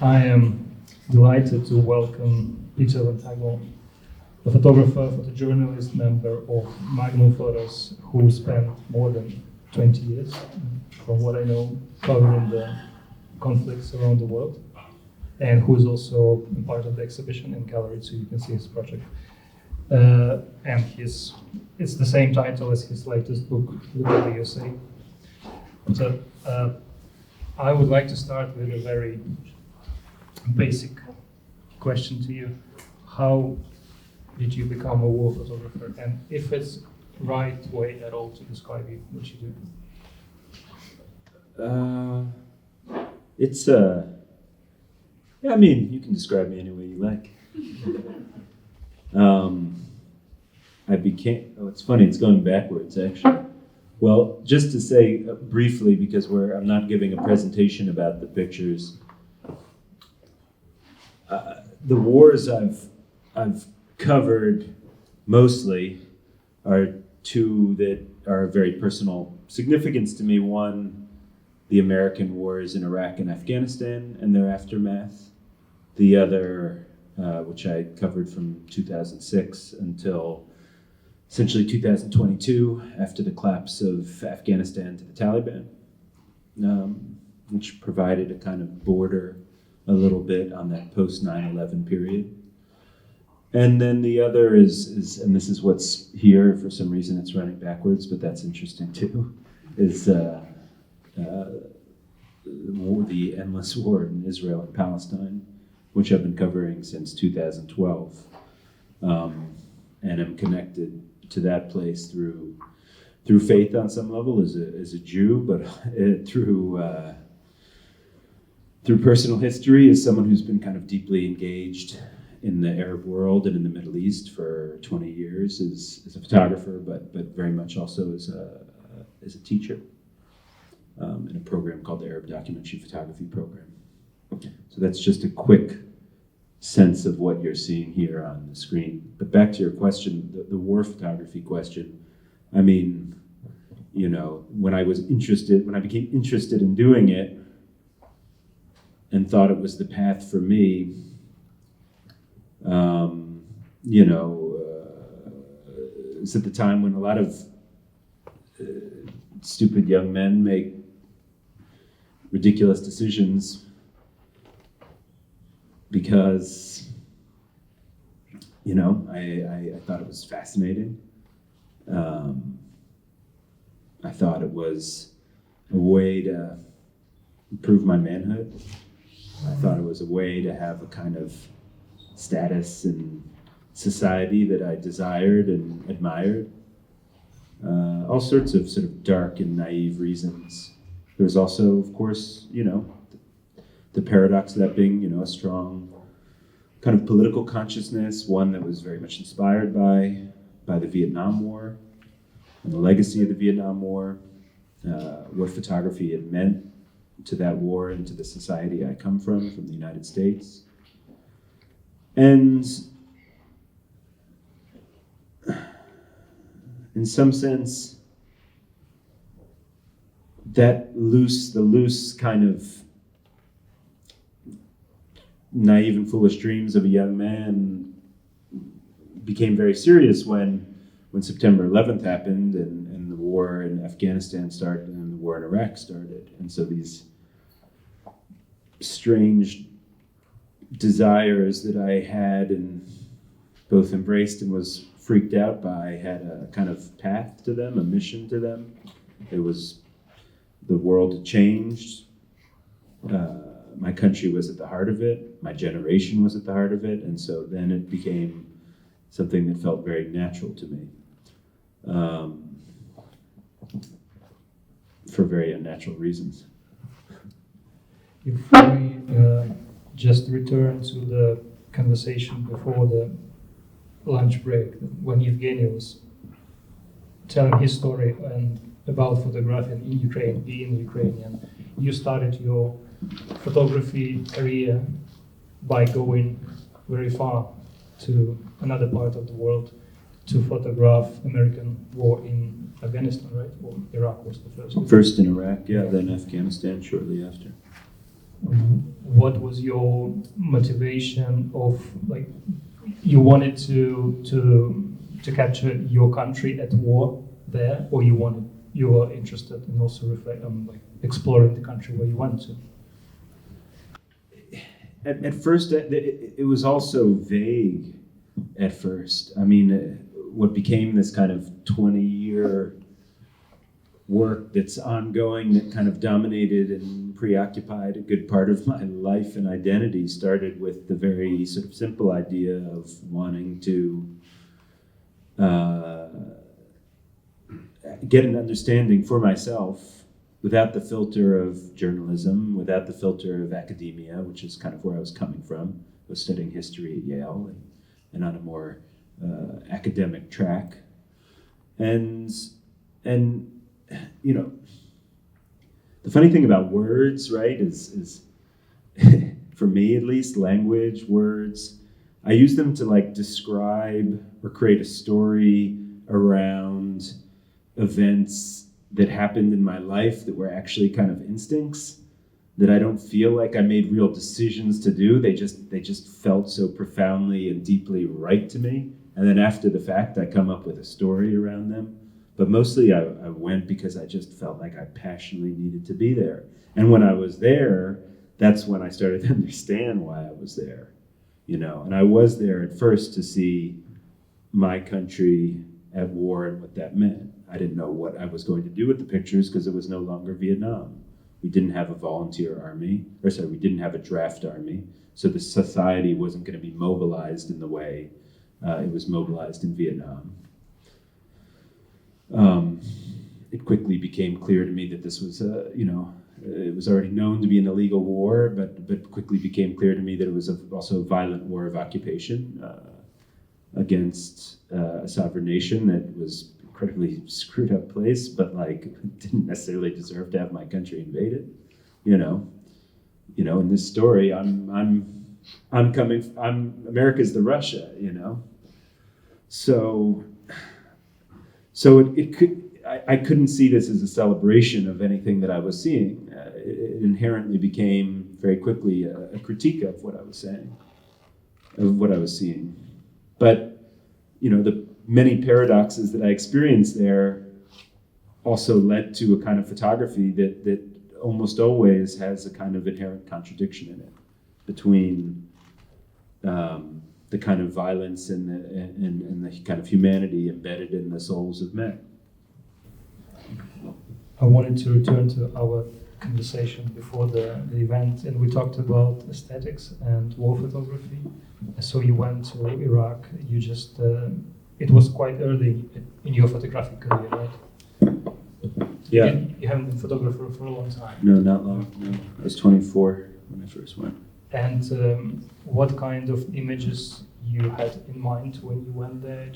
I am delighted to welcome Peter Ventagle, a photographer, photojournalist, member of Magnum Photos, who spent more than 20 years, from what I know, covering the conflicts around the world, and who is also part of the exhibition in gallery, so you can see his project. And it's the same title as his latest book, Look at the USA. So I would like to start with a very basic question to you. How did you become a war photographer? And if it's right way at all to describe you, what you do? I mean, you can describe me any way you like. It's funny, it's going backwards actually. Well, just to say briefly, because I'm not giving a presentation about the pictures, the wars I've covered mostly are two that are of very personal significance to me. One, the American wars in Iraq and Afghanistan and their aftermath. The other, which I covered from 2006 until essentially 2022, after the collapse of Afghanistan to the Taliban, which provided a kind of border a little bit on that post 9/11 period. And then the other is, and this is what's here, for some reason it's running backwards, but that's interesting too, is the endless war in Israel and Palestine, which I've been covering since 2012. And I'm connected to that place through faith on some level as a Jew, but through personal history as someone who's been kind of deeply engaged in the Arab world and in the Middle East for 20 years as a photographer, but very much also as a teacher in a program called the Arab Documentary Photography Program. So that's just a quick sense of what you're seeing here on the screen. But back to your question, the war photography question. I mean, when I became interested in doing it and thought it was the path for me, it's at the time when a lot of stupid young men make ridiculous decisions because, I thought it was fascinating. I thought it was a way to improve my manhood. I thought it was a way to have a kind of status in society that I desired and admired. All sorts of sort of dark and naive reasons. There was also, of course, the paradox of that being, a strong kind of political consciousness, one that was very much inspired by the Vietnam War and the legacy of the Vietnam War, what photography had meant to that war and to the society I come from the United States. And in some sense, the loose kind of naive and foolish dreams of a young man became very serious when September 11th happened and the war in Afghanistan started and the war in Iraq started. And so these strange desires that I had and both embraced and was freaked out by had a kind of path to them, a mission to them. It was, the world had changed. My country was at the heart of it. My generation was at the heart of it. And so then it became something that felt very natural to me. For very unnatural reasons. If we just return to the conversation before the lunch break, when Evgeny was telling his story and about photographing in Ukraine, being Ukrainian, you started your photography career by going very far to another part of the world to photograph American war in Afghanistan, right? Or Iraq was the first. First in Iraq, yeah, then Afghanistan shortly after. what was your motivation of, like, you wanted to capture your country at war there, or you were interested in also like exploring the country where you went to? At first, it was also vague at first. I mean, what became this kind of 20-year work that's ongoing, that kind of dominated and preoccupied a good part of my life and identity, started with the very sort of simple idea of wanting to get an understanding for myself without the filter of journalism, without the filter of academia, which is kind of where I was coming from. I was studying history at Yale and on a more academic track. And you know, the funny thing about words, right, is for me at least, language, words, I use them to like describe or create a story around events that happened in my life that were actually kind of instincts that I don't feel like I made real decisions to do. They just felt so profoundly and deeply right to me. And then after the fact, I come up with a story around them. But mostly I went because I just felt like I passionately needed to be there. And when I was there, that's when I started to understand why I was there, you know. And I was there at first to see my country at war and what that meant. I didn't know what I was going to do with the pictures because it was no longer Vietnam. We didn't have a volunteer army, we didn't have a draft army. So the society wasn't going to be mobilized in the way it was mobilized in Vietnam. It quickly became clear to me that this was, it was already known to be an illegal war, but quickly became clear to me that it was also a violent war of occupation against a sovereign nation that was incredibly screwed up place, but like didn't necessarily deserve to have my country invaded. You know, in this story, America's the Russia, you know. So I couldn't see this as a celebration of anything that I was seeing. It inherently became very quickly a critique of what I was saying, of what I was seeing. But, you know, the many paradoxes that I experienced there also led to a kind of photography that almost always has a kind of inherent contradiction in it between the kind of violence and the kind of humanity embedded in the souls of men. I wanted to return to our conversation before the event, and we talked about aesthetics and war photography. So you went to Iraq. You just it was quite early in your photographic career, right? Yeah. You haven't been a photographer for a long time. No, not long. No, I was 24 when I first went. And what kind of images you had in mind when you went there?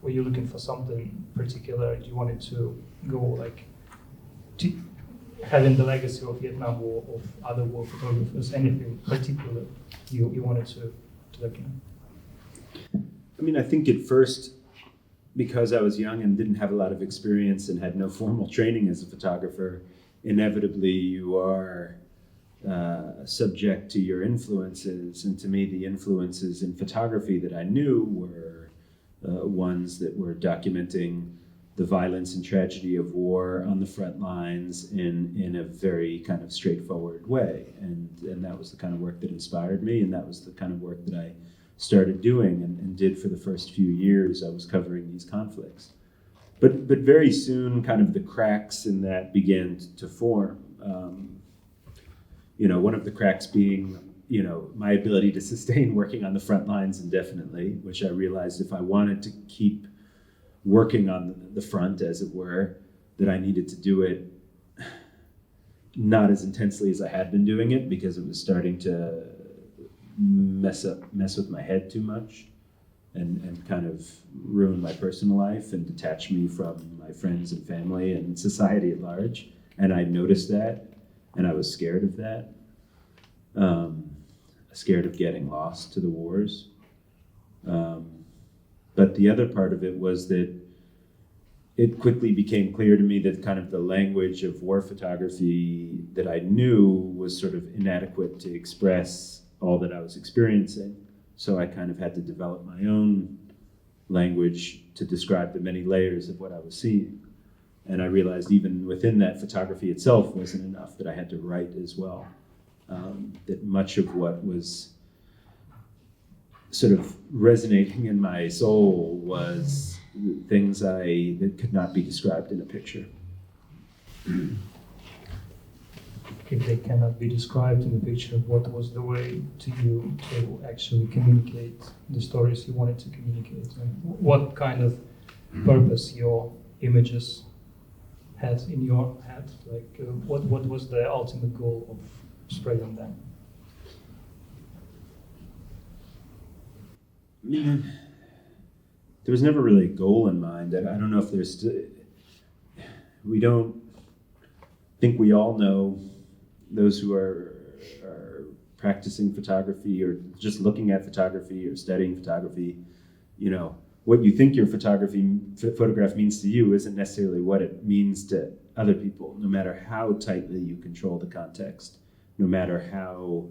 Were you looking for something particular? Did you wanted to go like to having the legacy of Vietnam War, of other war photographers? Anything particular you wanted to document? I mean, I think at first, because I was young and didn't have a lot of experience and had no formal training as a photographer, inevitably you are subject to your influences. And to me, the influences in photography that I knew were ones that were documenting the violence and tragedy of war on the front lines in a very kind of straightforward way. And that was the kind of work that inspired me, and that was the kind of work that I started doing and did for the first few years. I was covering these conflicts. But very soon, kind of the cracks in that began to form. One of the cracks being, my ability to sustain working on the front lines indefinitely, which I realized if I wanted to keep working on the front, as it were, that I needed to do it not as intensely as I had been doing it, because it was starting to mess with my head too much and kind of ruin my personal life and detach me from my friends and family and society at large. And I noticed that, and I was scared of that. Scared of getting lost to the wars. But the other part of it was that it quickly became clear to me that kind of the language of war photography that I knew was sort of inadequate to express all that I was experiencing. So I kind of had to develop my own language to describe the many layers of what I was seeing. And I realized even within that, photography itself wasn't enough, that I had to write as well. That much of what was sort of resonating in my soul was things that could not be described in a picture. If they cannot be described in a picture, what was the way to you to actually communicate the stories you wanted to communicate? And what kind of purpose your images had in your head? Like, what was the ultimate goal of spreading them? There was never really a goal in mind. I don't know if there's. We don't think we all know, those who are practicing photography or just looking at photography or studying photography, you know, what you think your photograph means to you isn't necessarily what it means to other people, no matter how tightly you control the context, no matter how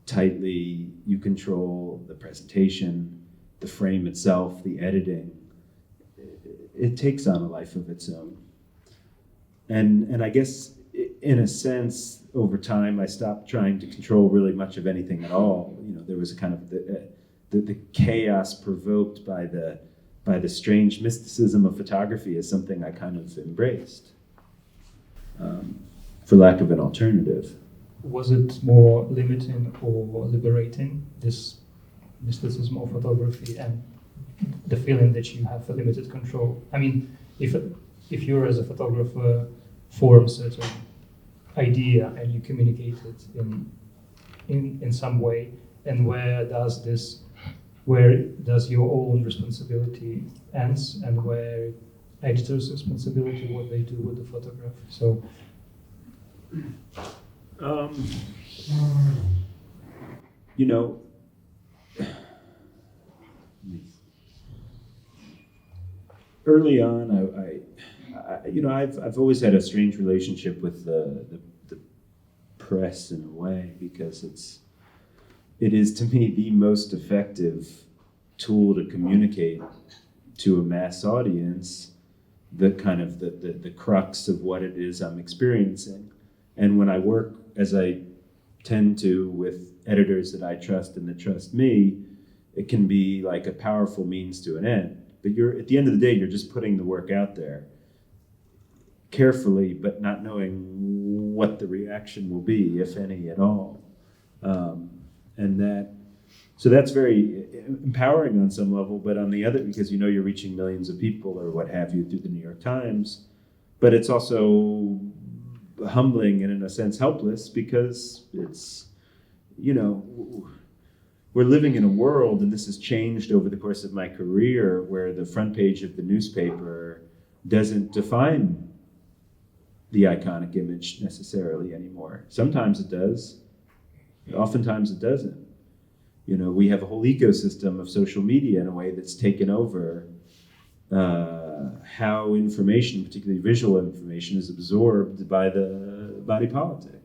tightly you control the presentation, the frame itself, the editing. It takes on a life of its own. And I guess in a sense, over time, I stopped trying to control really much of anything at all. You know, there was a kind of the chaos provoked by the strange mysticism of photography is something I kind of embraced, for lack of an alternative. Was it more limiting or liberating, this mysticism of photography and the feeling that you have a limited control? I mean, if you as a photographer form certain idea and you communicate it in some way, and where does your own responsibility ends and where editor's responsibility, what they do with the photograph? So you know, early on, I've always had a strange relationship with the press in a way, because it is to me the most effective tool to communicate to a mass audience the kind of the crux of what it is I'm experiencing. And when I work, as I tend to, with editors that I trust and that trust me, it can be like a powerful means to an end. But at the end of the day, you're just putting the work out there carefully, but not knowing what the reaction will be, if any at all. So that's very empowering on some level, but on the other, because you're reaching millions of people or what have you through the New York Times, but it's also humbling and in a sense helpless, because it's, we're living in a world, and this has changed over the course of my career, where the front page of the newspaper doesn't define the iconic image necessarily anymore. Sometimes it does, but oftentimes it doesn't. We have a whole ecosystem of social media in a way that's taken over how information, particularly visual information, is absorbed by the body politic.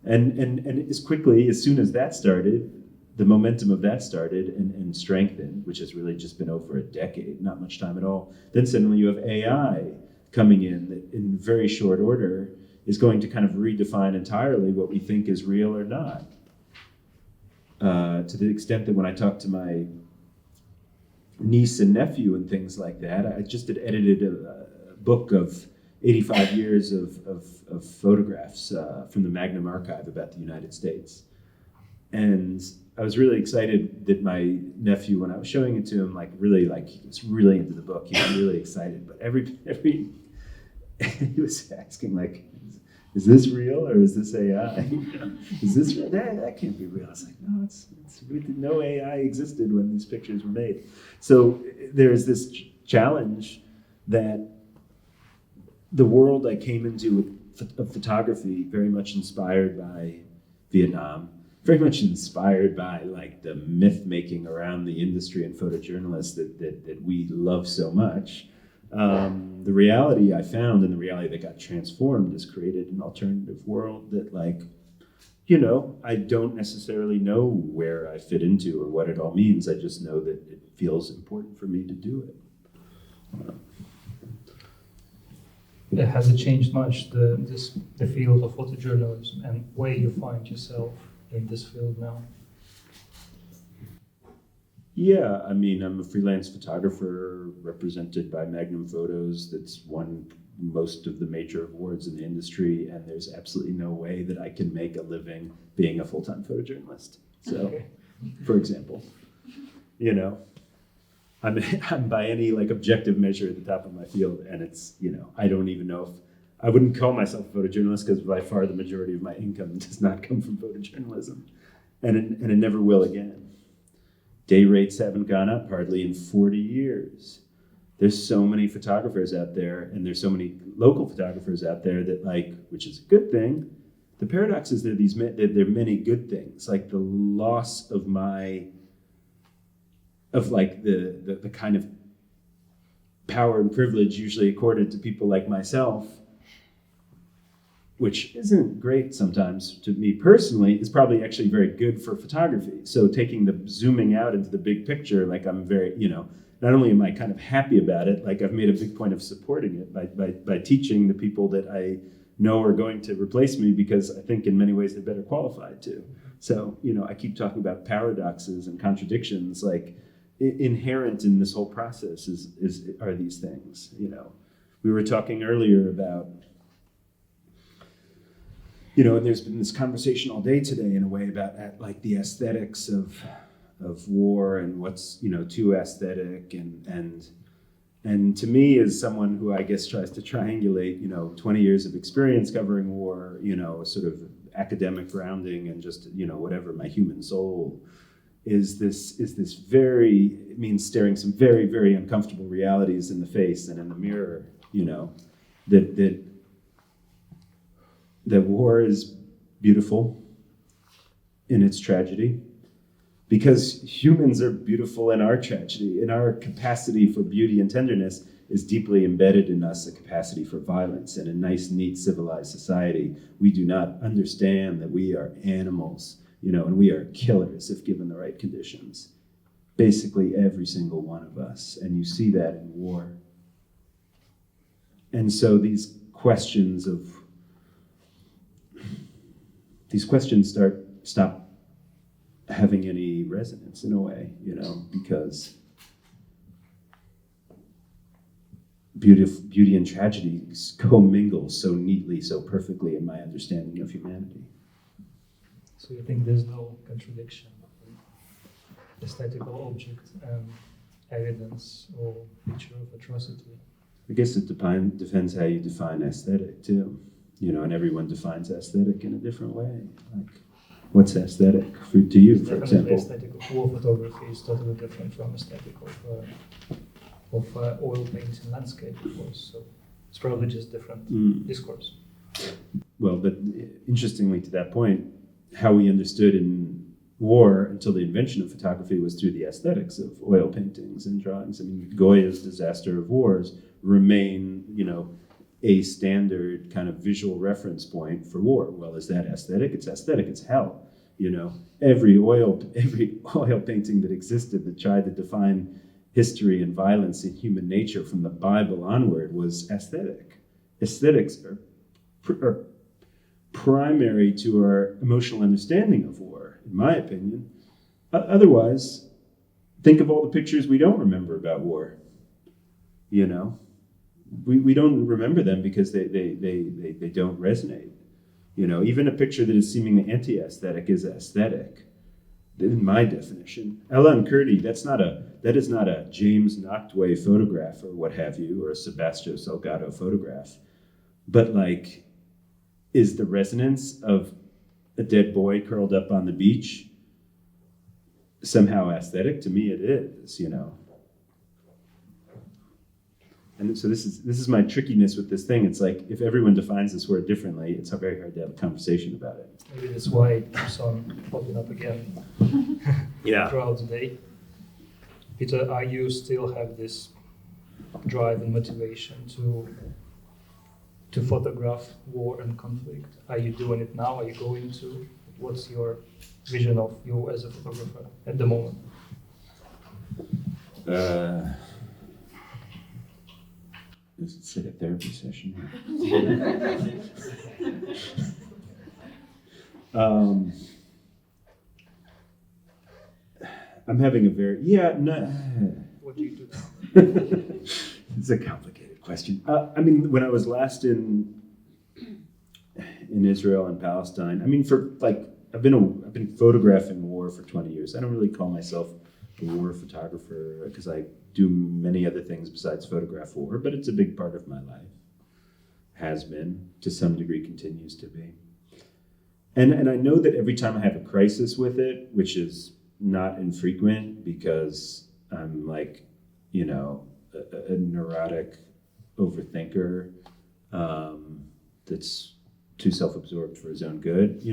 And as soon as that started, the momentum of that started and strengthened, which has really just been over a decade, not much time at all. Then suddenly you have AI coming in that in very short order is going to kind of redefine entirely what we think is real or not. To the extent that when I talk to my niece and nephew and things like that, I just had edited a book of 85 years of photographs from the Magnum Archive about the United States. And I was really excited that my nephew, when I was showing it to him, he was really into the book. He was really excited, but every he was asking, is this real or is this AI? Is this real? That can't be real. I was like, no, no AI existed when these pictures were made. So there's this challenge that the world I came into of photography, very much inspired by Vietnam, very much inspired by the myth making around the industry and photojournalists that we love so much. The reality I found and the reality that got transformed has created an alternative world that, like, I don't necessarily know where I fit into or what it all means. I just know that it feels important for me to do it. Has it changed much, the field of photojournalism, and where you find yourself in this field now? Yeah, I mean, I'm a freelance photographer represented by Magnum Photos that's won most of the major awards in the industry, and there's absolutely no way that I can make a living being a full-time photojournalist. So, Okay. for example, I'm by any like objective measure at the top of my field, and it's, I don't even know if I wouldn't call myself a photojournalist because by far the majority of my income does not come from photojournalism, and it never will again. Day rates haven't gone up hardly in 40 years. There's so many photographers out there, and there's so many local photographers out there that, like, which is a good thing. The paradox is there are many good things, like the loss of the kind of power and privilege usually accorded to people like myself, which isn't great sometimes to me personally, is probably actually very good for photography. So zooming out into the big picture, like I'm very, not only am I kind of happy about it, like I've made a big point of supporting it by teaching the people that I know are going to replace me, because I think in many ways they're better qualified to. So, I keep talking about paradoxes and contradictions, like inherent in this whole process are these things. We were talking earlier about, and there's been this conversation all day today in a way about like the aesthetics of war and what's too aesthetic, and to me, as someone who I guess tries to triangulate 20 years of experience covering war, a sort of academic grounding and just whatever, my human soul is this it means staring some very, very uncomfortable realities in the face and in the mirror, that war is beautiful in its tragedy, because humans are beautiful in our tragedy, and our capacity for beauty and tenderness is deeply embedded in us, a capacity for violence. In a nice, neat, civilized society, we do not understand that we are animals, and we are killers if given the right conditions. Basically every single one of us, and you see that in war. And so these questions stop having any resonance in a way, because beauty and tragedy commingle so neatly, so perfectly in my understanding of humanity. So you think there's no contradiction between aesthetical object and evidence or picture of atrocity? I guess it depends how you define aesthetic too, and everyone defines aesthetic in a different way. Like, what's aesthetic to you, for example? Aesthetic of war photography is totally different from aesthetic of oil paints and landscape, of course. So it's probably just different discourse. Well, but interestingly to that point, how we understood in war until the invention of photography was through the aesthetics of oil paintings and drawings. I mean, Goya's Disaster of Wars remain, a standard kind of visual reference point for war. Well, is that aesthetic? It's aesthetic. It's hell. Every oil painting that existed that tried to define history and violence and human nature from the Bible onward was aesthetic. Aesthetics are primary to our emotional understanding of war, in my opinion. Otherwise, think of all the pictures we don't remember about war. We don't remember them because they don't resonate. Even a picture that is seemingly anti-aesthetic is aesthetic, in my definition. Ella and Curti, that is not a James Nachtwey photograph or what have you, or a Sebastião Salgado photograph. But like, is the resonance of a dead boy curled up on the beach somehow aesthetic? To me, it is, And so this is my trickiness with this thing. It's like, if everyone defines this word differently, it's very hard to have a conversation about it. Maybe that's why it keeps on popping up again throughout the day. Peter, you still have this drive and motivation to photograph war and conflict? Are you doing it now? Are you going to? What's your vision of you as a photographer at the moment? It's like a therapy session. I'm having a very What do you do now? It's a complicated question. I mean, when I was last in Israel and Palestine, I mean, I've been photographing war for 20 years. I don't really call myself a war photographer because I do many other things besides photograph war, but it's a big part of my life. Has been, to some degree, continues to be. And I know that every time I have a crisis with it, which is not infrequent because I'm like, a neurotic overthinker that's too self-absorbed for his own good,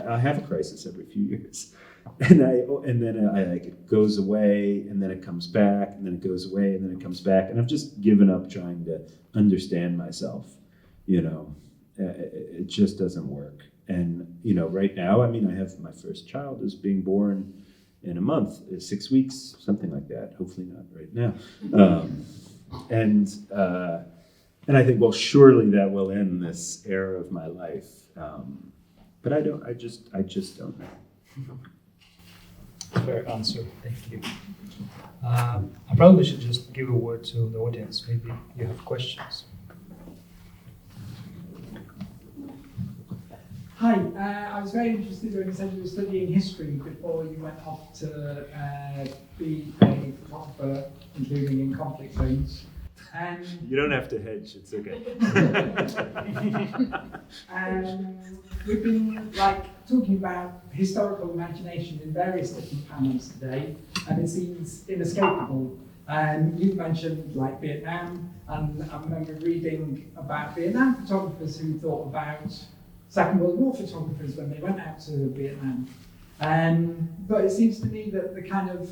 I have a crisis every few years. And then it goes away, and then it comes back, and then it goes away, and then it comes back. And I've just given up trying to understand myself. It just doesn't work. And right now, I mean, I have my first child is being born in a month, 6 weeks, something like that. Hopefully not right now. And I think, well, surely that will end this era of my life. But I just don't know. Fair answer. Thank you. I probably should just give a word to the audience. Maybe you have questions. Hi, I was very interested when you said you were studying history before you went off to be a photographer, including in conflict zones. You don't have to hedge, it's okay. We've been talking about historical imagination in various different panels today, and it seems inescapable. You've mentioned Vietnam, and I remember reading about Vietnam photographers who thought about Second World War photographers when they went out to Vietnam. But it seems to me that the kind of,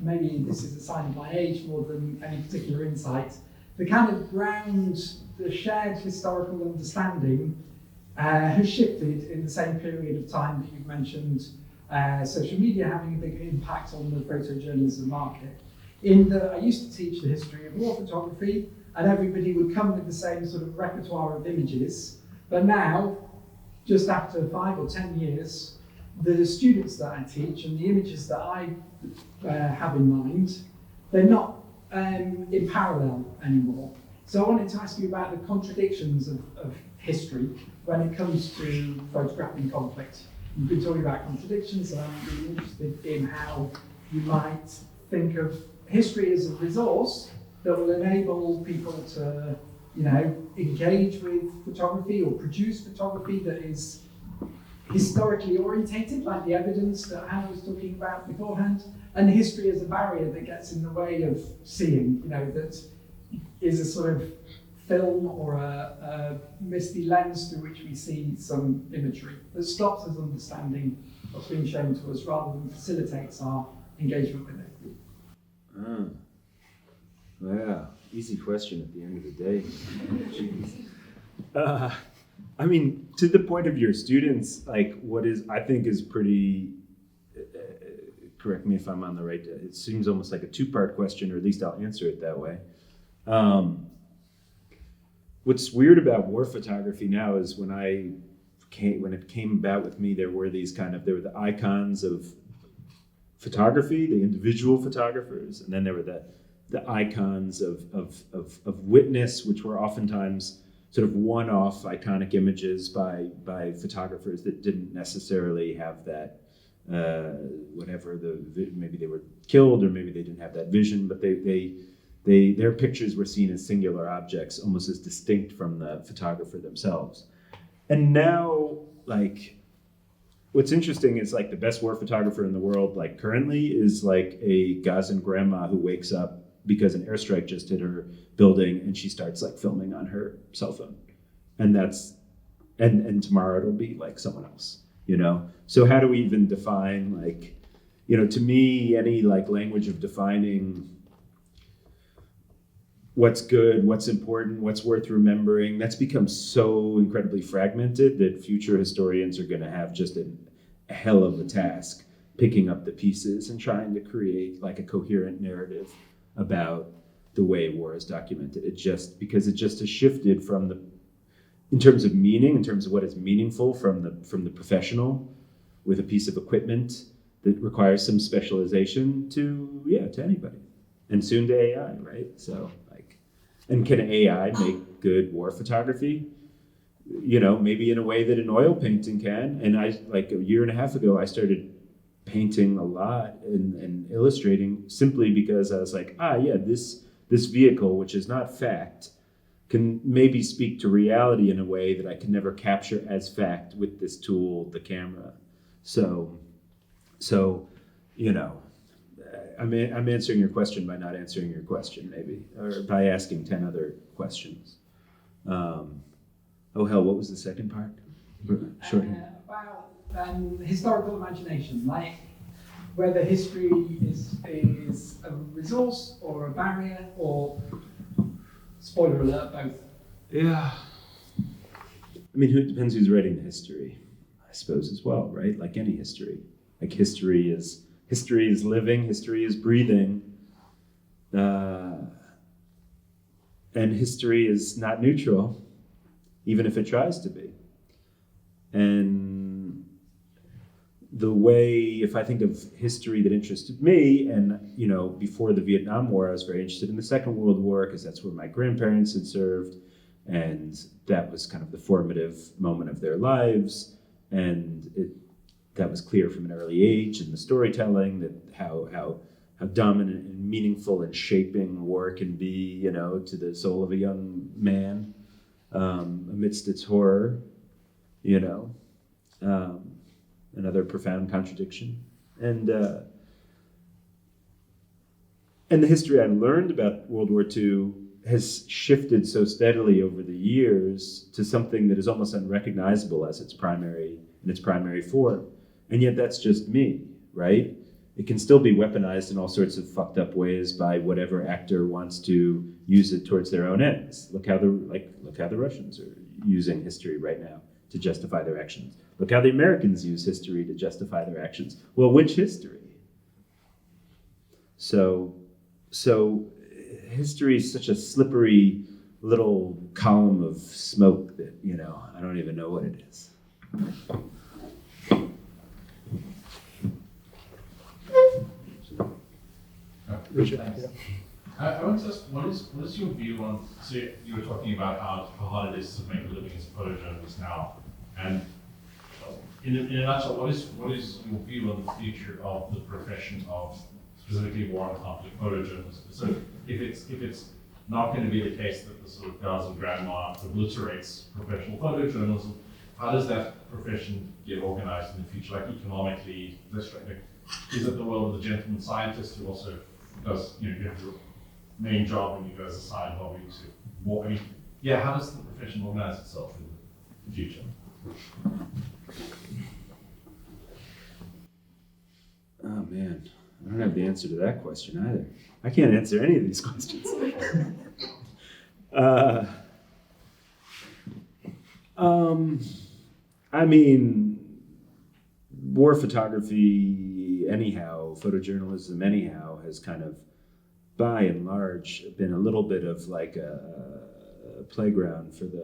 maybe this is a sign of my age more than any particular insight, the kind of ground, the shared historical understanding has shifted in the same period of time that you've mentioned social media having a big impact on the photojournalism market. In that I used to teach the history of war photography, and everybody would come with the same sort of repertoire of images, but now, just after 5 or 10 years, the students that I teach and the images that I have in mind, they're not in parallel anymore. So I wanted to ask you about the contradictions of history when it comes to photographing conflict. You've been talking about contradictions, and I'm really interested in how you might think of history as a resource that will enable people to engage with photography or produce photography that is historically orientated, like the evidence that Hannah was talking about beforehand, and history as a barrier that gets in the way of seeing, that is a sort of film or a misty lens through which we see some imagery that stops us understanding what's being shown to us rather than facilitates our engagement with it. Yeah. Easy question at the end of the day. Jeez. I mean, to the point of your students, what I think is pretty, correct me if I'm on the right, it seems almost like a two-part question, or at least I'll answer it that way. What's weird about war photography now is when it came about with me, there were the icons of photography, the individual photographers, and then there were the icons of witness, which were oftentimes sort of one-off iconic images by photographers that didn't necessarily have that, maybe they were killed or maybe they didn't have that vision, but their pictures were seen as singular objects, almost as distinct from the photographer themselves. And now, what's interesting is the best war photographer in the world, currently, is a Gazan grandma who wakes up because an airstrike just hit her building, and she starts filming on her cell phone, and tomorrow it'll be someone else, So how do we even define to me any language of defining what's good, what's important, what's worth remembering. That's become so incredibly fragmented that future historians are going to have just a hell of a task picking up the pieces and trying to create like a coherent narrative about the way war is documented. Because it just has shifted in terms of meaning, in terms of what is meaningful from the professional with a piece of equipment that requires some specialization to anybody, and soon to AI, right? So and can AI make good war photography? Maybe in a way that an oil painting can. And I, like a year and a half ago, I started painting a lot and illustrating simply because I was like, this vehicle, which is not fact, can maybe speak to reality in a way that I can never capture as fact with this tool, the camera. So I'm answering your question by not answering your question, maybe, or by asking 10 other questions. What was the second part? Short. About historical imagination, like whether history is a resource or a barrier, or spoiler alert, both. Yeah. I mean, it depends who's writing the history, I suppose, as well, right? Like any history. Like history is living, history is breathing, and history is not neutral, even if it tries to be. And the way, if I think of history that interested me, and before the Vietnam War, I was very interested in the Second World War because that's where my grandparents had served, and that was kind of the formative moment of their lives, and that was clear from an early age in the storytelling that how dominant and meaningful and shaping war can be, to the soul of a young man amidst its horror, another profound contradiction. And the history I learned about World War II has shifted so steadily over the years to something that is almost unrecognizable as its primary form. And yet that's just me, right? It can still be weaponized in all sorts of fucked up ways by whatever actor wants to use it towards their own ends. Look how the Russians are using history right now to justify their actions. Look how the Americans use history to justify their actions. Well, which history? So history is such a slippery little column of smoke that, I don't even know what it is. Richard, I want to ask, what is your view on, so you were talking about how hard it is to make a living as a photojournalist now, and in a nutshell, what is your view on the future of the profession of specifically war and conflict photojournalism? So if it's not going to be the case that the sort of guys and grandma obliterates professional photojournalism, how does that profession get organized in the future, like economically, this way? Is it the role of the gentleman scientist who also does, you have your main job and you go as a side hobby to war? How does the profession organize itself in the future? Oh man, I don't have the answer to that question either. I can't answer any of these questions. War photography anyhow, photojournalism anyhow, has kind of, by and large, been a little bit of like a playground for the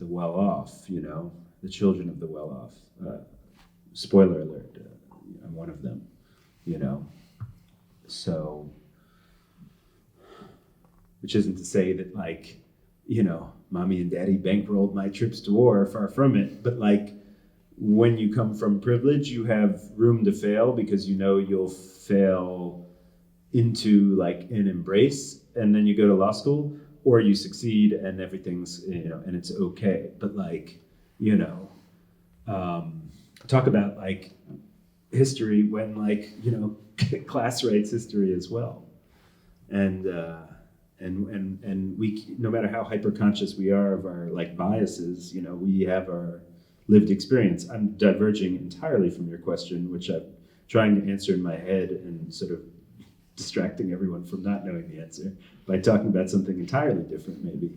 well-off, the children of the well-off. Spoiler alert, I'm one of them, So, which isn't to say that mommy and daddy bankrolled my trips to war, far from it, but when you come from privilege, you have room to fail because you'll fail into an embrace, and then you go to law school, or you succeed and everything's, and it's okay. But talk about history when class writes history as well. And we, no matter how hyper conscious we are of our biases, we have our lived experience. I'm diverging entirely from your question, which I'm trying to answer in my head and sort of distracting everyone from not knowing the answer by talking about something entirely different, maybe.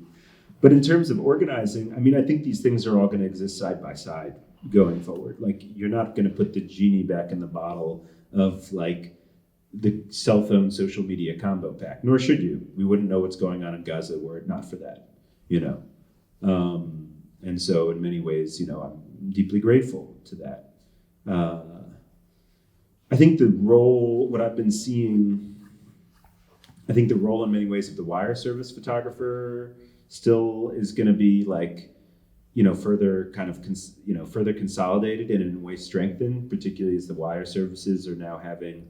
But in terms of organizing, I mean, I think these things are all going to exist side by side going forward. Like, you're not going to put the genie back in the bottle of like the cell phone social media combo pack, nor should you. We wouldn't know what's going on in Gaza were it not for that, you know. And so in many ways, you know, I'm deeply grateful to that. I think the role, what I've been seeing, I think the role in many ways of the wire service photographer still is going to be like, you know, further kind of, further consolidated and in a way strengthened, particularly as the wire services are now having,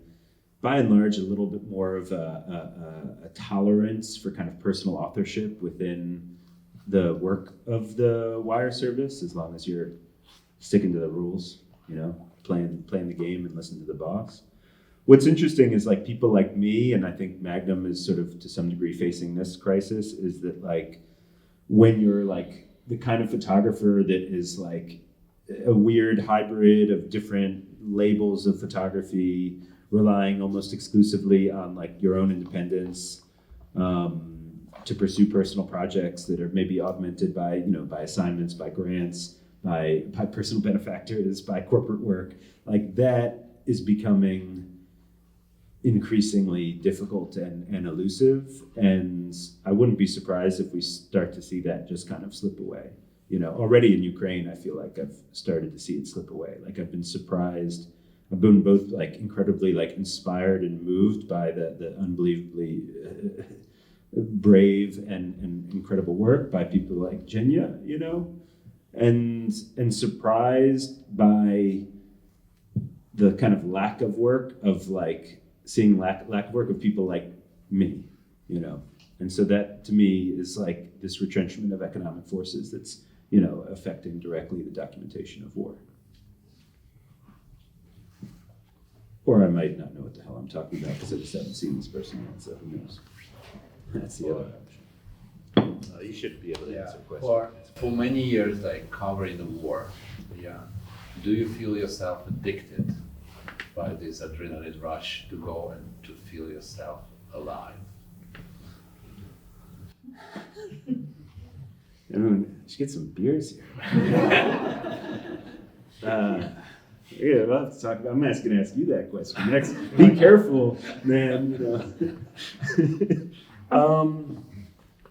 by and large, a little bit more of a tolerance for kind of personal authorship within the work of the wire service, as long as you're sticking to the rules, you know, playing the game and listening to the boss. What's interesting is like people like me, and I think Magnum is sort of to some degree facing this crisis, is that like when you're like the kind of photographer that is like a weird hybrid of different labels of photography, relying almost exclusively on like your own independence, to pursue personal projects that are maybe augmented by, you know, by assignments, by grants, by personal benefactors, by corporate work, like that is becoming increasingly difficult and elusive. And I wouldn't be surprised if we start to see that just kind of slip away. You know, already in Ukraine, I feel like I've started to see it slip away. Like I've been surprised. I've been both like incredibly like inspired and moved by the unbelievably brave and incredible work by people like Genya, you know, and surprised by the kind of lack of work of like seeing lack of work of people like me, you know. And so that to me is like this retrenchment of economic forces that's, you know, affecting directly the documentation of war. Or I might not know what the hell I'm talking about because I just haven't seen this person yet, so who knows? That's the other option. You should be able to answer questions. For many years, like covering the war, do you feel yourself addicted by this adrenaline rush to go and to feel yourself alive? Everyone, I should get some beers here. Yeah, we'll have to talk about. I'm going to ask you that question next. Be careful, man. You know.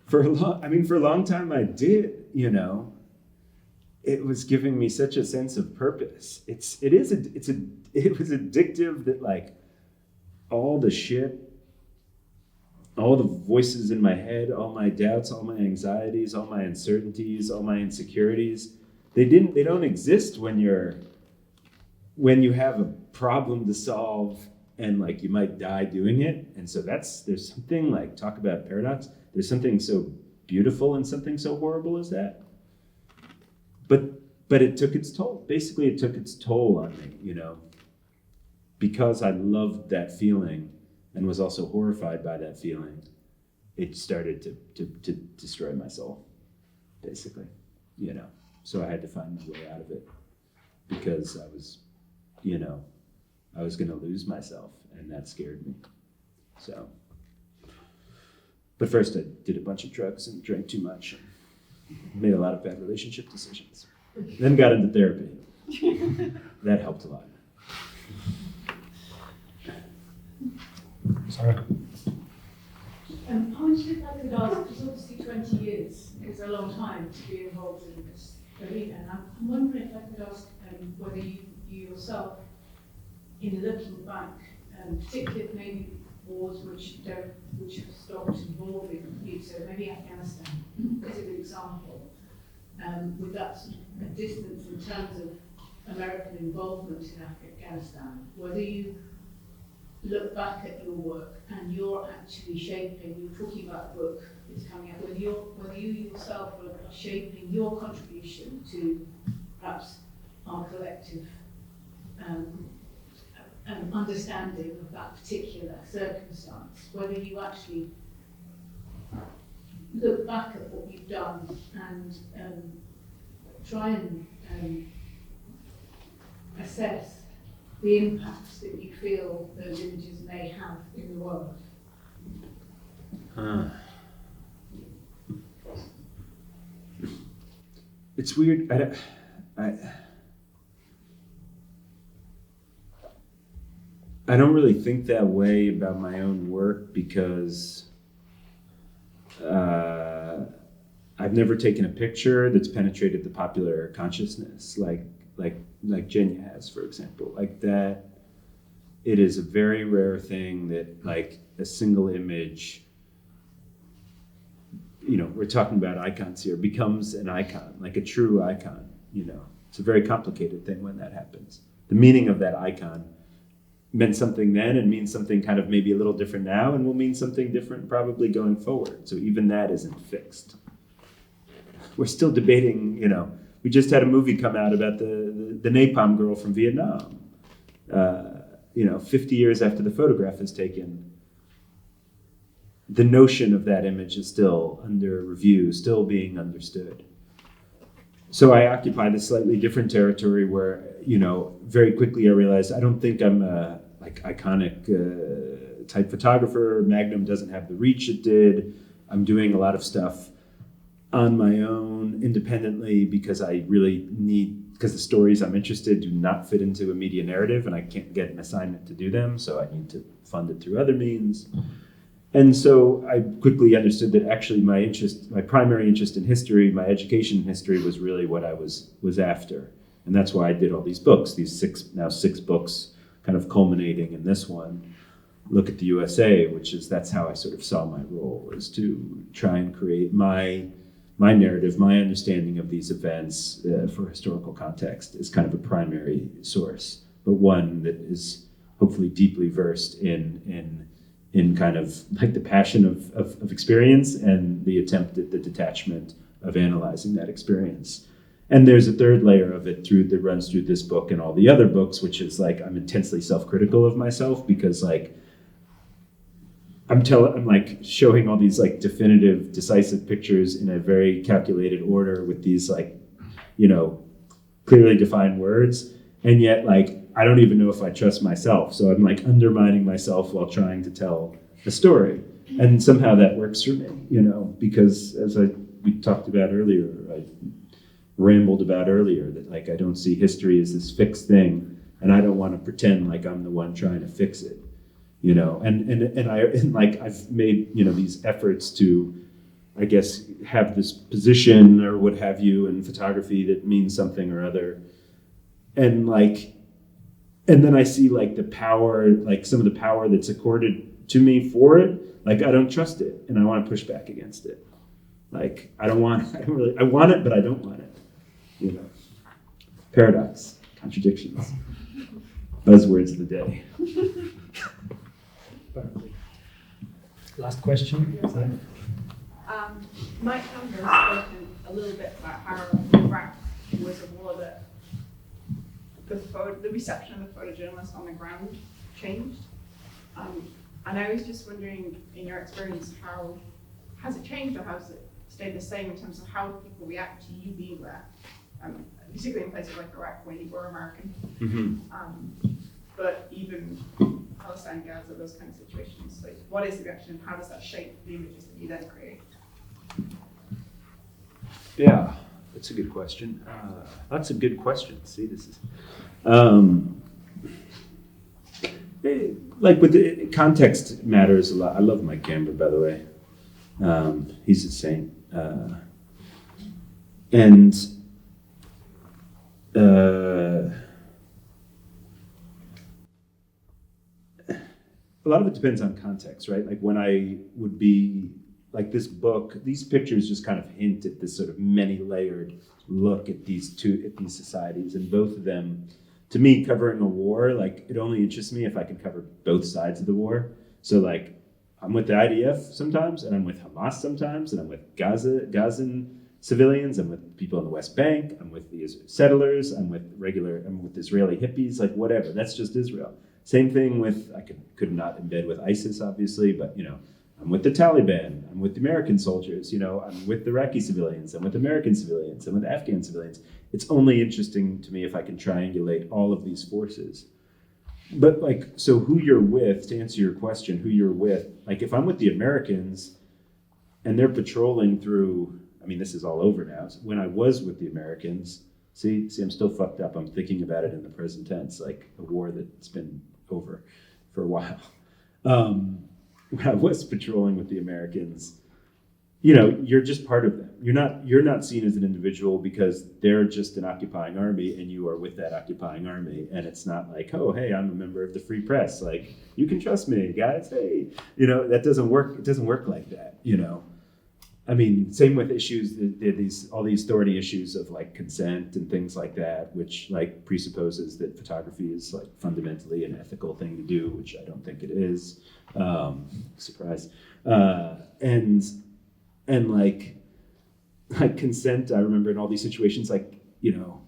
For a long time I did. You know, it was giving me such a sense of purpose. It was addictive that like all the shit, all the voices in my head, all my doubts, all my anxieties, all my uncertainties, all my insecurities, they don't exist when you have a problem to solve and like you might die doing it. And so there's something like, talk about paradox, there's something so beautiful and something so horrible as that. But it took its toll. Basically it took its toll on me, you know, because I loved that feeling and was also horrified by that feeling. It started to destroy my soul, basically, you know. So I had to find my way out of it because I was going to lose myself, and that scared me. So, but first I did a bunch of drugs and drank too much and made a lot of bad relationship decisions. Then got into therapy. That helped a lot. Sorry. I wondered if I could ask, because obviously 20 years is a long time to be involved in this arena, and I'm wondering if I could ask whether you yourself, in looking back, particularly maybe wars which have stopped involving you, so maybe Afghanistan is a good example, with that sort of a distance in terms of American involvement in Afghanistan, whether you look back at your work and you're actually shaping, you're talking about the book that's coming out, whether you yourself are shaping your contribution to perhaps our collective understanding of that particular circumstance, whether you actually look back at what you've done and try and assess the impact that you feel those images may have in the world? It's weird. I don't really think that way about my own work because I've never taken a picture that's penetrated the popular consciousness like Jen has, for example. Like that, it is a very rare thing that like a single image, you know, we're talking about icons here, becomes an icon, like a true icon, you know. It's a very complicated thing when that happens. The meaning of that icon meant something then and means something kind of maybe a little different now and will mean something different probably going forward. So even that isn't fixed. We're still debating, you know, we just had a movie come out about the napalm girl from Vietnam. You know, 50 years after the photograph is taken, the notion of that image is still under review, still being understood. So I occupy this slightly different territory where, you know, very quickly I realized I don't think I'm a like iconic type photographer. Magnum doesn't have the reach it did. I'm doing a lot of stuff on my own independently because I really need, because the stories I'm interested do not fit into a media narrative and I can't get an assignment to do them, so I need to fund it through other means. And so I quickly understood that actually my primary interest in history, my education in history was really what I was after. And that's why I did all these books, these six books kind of culminating in this one, Look at the USA, that's how I sort of saw my role, is to try and create my narrative, my understanding of these events for historical context is kind of a primary source, but one that is hopefully deeply versed in kind of like the passion of experience and the attempt at the detachment of analyzing that experience. And there's a third layer of it that runs through this book and all the other books, which is like I'm intensely self-critical of myself because like I'm like showing all these like definitive, decisive pictures in a very calculated order with these like, you know, clearly defined words, and yet like I don't even know if I trust myself. So I'm like undermining myself while trying to tell a story. And somehow that works for me, you know, because as we talked about earlier, I rambled about earlier, that like I don't see history as this fixed thing, and I don't want to pretend like I'm the one trying to fix it, you know. And like I've made, you know, these efforts to, I guess, have this position or what have you in photography that means something or other. And then I see like the power, like some of the power that's accorded to me for it. Like I don't trust it, and I want to push back against it. Like I want it, but I don't want it. You know, paradox, contradictions, buzzwords of the day. Last question. Mike Campbell has spoken a little bit about how Iraq was a war that the reception of the photojournalist on the ground changed. And I was just wondering, in your experience, how has it changed or has it stayed the same in terms of how people react to you being there? Particularly in places like Iraq where you were American. Mm-hmm. But even Palestine, Gaza, those kind of situations, like what is the reaction? How does that shape the images that you then create? Yeah, that's a good question. That's a good question. See, this is like with the context matters a lot. I love Mike Gamber, by the way. He's a saint. And a lot of it depends on context, right? Like when I would be like this book, these pictures just kind of hint at this sort of many-layered look at these societies, and both of them, to me, covering a war, like it only interests me if I can cover both sides of the war. So like I'm with the IDF sometimes, and I'm with Hamas sometimes, and I'm with Gazan civilians, I'm with people in the West Bank, I'm with the settlers, I'm with Israeli hippies, like whatever. That's just Israel. Same thing with, I could not embed with ISIS, obviously, but you know, I'm with the Taliban, I'm with the American soldiers, you know, I'm with Iraqi civilians, I'm with American civilians, I'm with Afghan civilians. It's only interesting to me if I can triangulate all of these forces. But like, so who you're with, to answer your question, who you're with, like if I'm with the Americans and they're patrolling through, I mean, this is all over now. When I was with the Americans, see, I'm still fucked up. I'm thinking about it in the present tense, like a war that's been over for a while. When I was patrolling with the Americans, you know, you're just part of them. You're not seen as an individual because they're just an occupying army and you are with that occupying army. And it's not like, oh, hey, I'm a member of the free press. Like, you can trust me, guys. Hey, you know, that doesn't work. It doesn't work like that, you know. I mean, same with issues, all these authority issues of like consent and things like that, which like presupposes that photography is like fundamentally an ethical thing to do, which I don't think it is. Surprise. And like consent, I remember in all these situations, like, you know,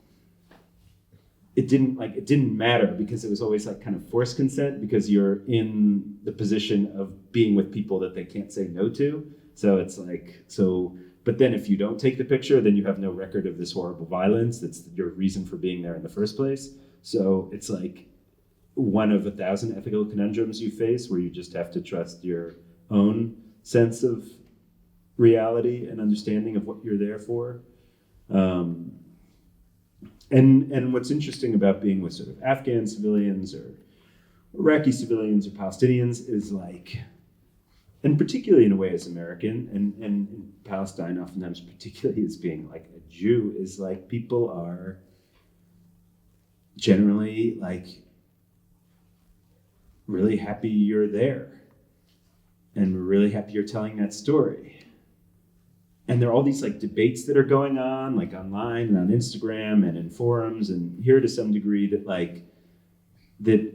it didn't matter because it was always like kind of forced consent because you're in the position of being with people that they can't say no to. So it's like, but then if you don't take the picture, then you have no record of this horrible violence. That's your reason for being there in the first place. So it's like one of 1,000 ethical conundrums you face where you just have to trust your own sense of reality and understanding of what you're there for. And what's interesting about being with sort of Afghan civilians or Iraqi civilians or Palestinians is like, and particularly in a way as American, and in Palestine oftentimes particularly as being like a Jew, is like people are generally like really happy you're there. And we're really happy you're telling that story. And there are all these like debates that are going on, like online and on Instagram and in forums and here to some degree that like, that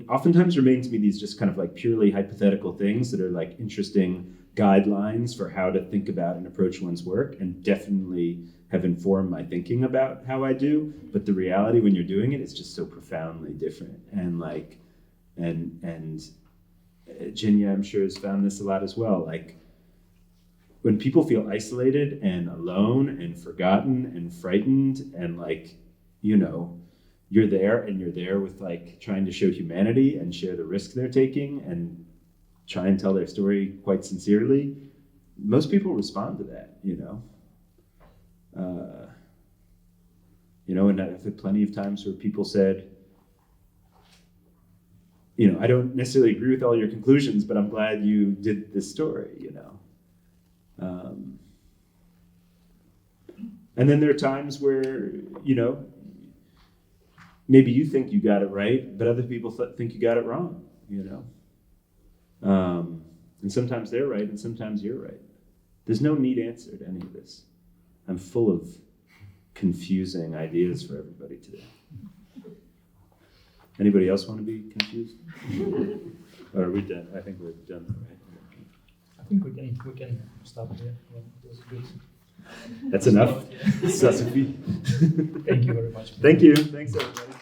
oftentimes remain to me these just kind of like purely hypothetical things that are like interesting guidelines for how to think about and approach one's work, and definitely have informed my thinking about how I do. But the reality when you're doing it is just so profoundly different. And like, and Jinya, I'm sure, has found this a lot as well. Like, when people feel isolated and alone and forgotten and frightened and like, you know, you're there with like trying to show humanity and share the risk they're taking and try and tell their story quite sincerely, most people respond to that, you know. And I've had plenty of times where people said, you know, I don't necessarily agree with all your conclusions, but I'm glad you did this story, you know. And then there are times where, you know, maybe you think you got it right, but other people think you got it wrong, you know. And sometimes they're right and sometimes you're right. There's no neat answer to any of this. I'm full of confusing ideas for everybody today. Anybody else want to be confused? Or are we done? I think we're done, right? I think we can stop here. Yeah, it was good. That's enough. Yeah. Sasafi. Thank you very much. Thank you. Thanks, everybody.